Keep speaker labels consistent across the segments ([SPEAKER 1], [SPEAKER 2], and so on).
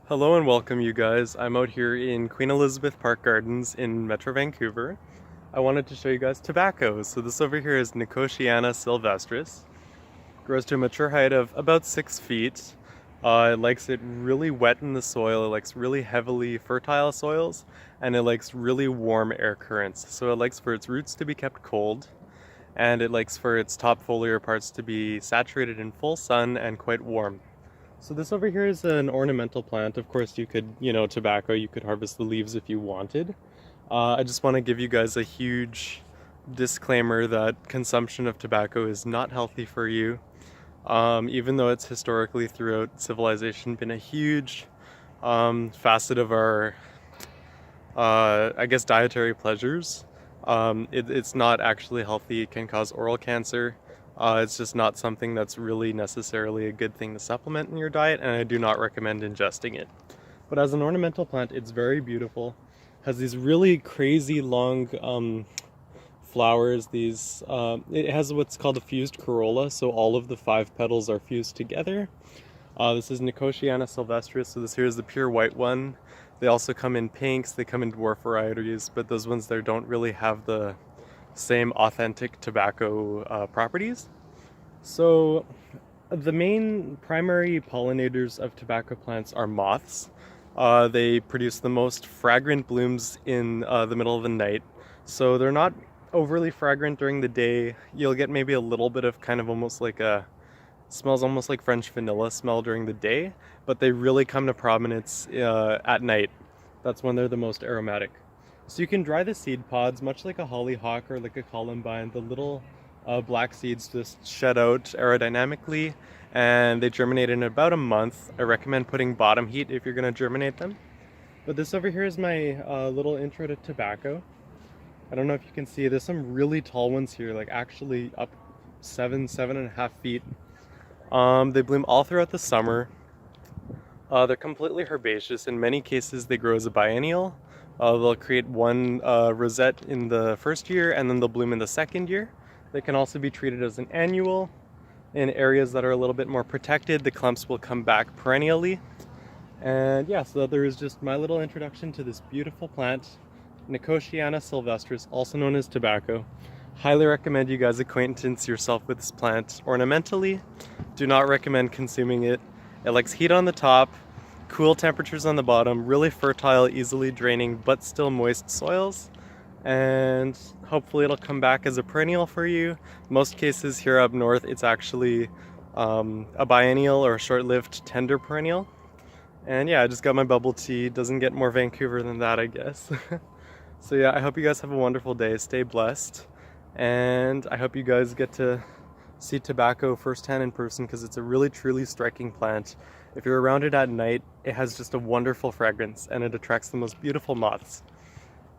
[SPEAKER 1] Hello and welcome, you guys. I'm out here in Queen Elizabeth Park Gardens in Metro Vancouver. I wanted to show you guys tobacco. So this over here is Nicotiana Silvestris. Grows to a mature height of about 6 feet. It likes it really wet in the soil. It likes really heavily fertile soils, and it likes really warm air currents. So it likes for its roots to be kept cold, and it likes for its top foliar parts to be saturated in full sun and quite warm. So this over here is an ornamental plant. Of course, you could, tobacco, you could harvest the leaves if you wanted. I just want to give you guys a huge disclaimer that consumption of tobacco is not healthy for you. Even though it's historically throughout civilization been a huge facet of our, I guess, dietary pleasures. It's not actually healthy. It can cause oral cancer. It's just not something that's really necessarily a good thing to supplement in your diet, and I do not recommend ingesting it. But as an ornamental plant, it's very beautiful. Has these really crazy long flowers. It has what's called a fused corolla, so all of the 5 petals are fused together. This is Nicotiana Silvestria, so this here is the pure white one. They also come in pinks, they come in dwarf varieties, but those ones there don't really have the same authentic tobacco properties. So the main primary pollinators of tobacco plants are moths. They produce the most fragrant blooms in the middle of the night. So they're not overly fragrant during the day. You'll get maybe a little bit of kind of almost like smells almost like French vanilla smell during the day, but they really come to prominence at night. That's when they're the most aromatic. So you can dry the seed pods, much like a hollyhock or like a columbine. The little black seeds just shed out aerodynamically, and they germinate in about a month. I recommend putting bottom heat if you're going to germinate them. But this over here is my little intro to tobacco. I don't know if you can see, there's some really tall ones here, like actually up 7.5 feet. They bloom all throughout the summer. They're completely herbaceous. In many cases, they grow as a biennial. They'll create one rosette in the first year, and then they'll bloom in the second year. They can also be treated as an annual. In areas that are a little bit more protected, the clumps will come back perennially. And yeah, so there is just my little introduction to this beautiful plant, Nicotiana silvestris, also known as tobacco. Highly recommend you guys acquaintance yourself with this plant ornamentally. Do not recommend consuming it. It likes heat on the top, cool temperatures on the bottom, really fertile, easily draining, but still moist soils. And hopefully it'll come back as a perennial for you. Most cases here up north, it's actually a biennial or a short-lived tender perennial. And yeah, I just got my bubble tea. Doesn't get more Vancouver than that, I guess. So yeah, I hope you guys have a wonderful day. Stay blessed. And I hope you guys get to see tobacco firsthand in person, because it's a really truly striking plant. If you're around it at night, it has just a wonderful fragrance, and it attracts the most beautiful moths.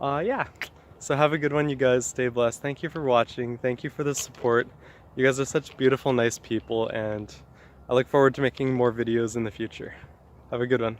[SPEAKER 1] Yeah, so have a good one, you guys. Stay blessed. Thank you for watching. Thank you for the support. You guys are such beautiful, nice people, and I look forward to making more videos in the future. Have a good one.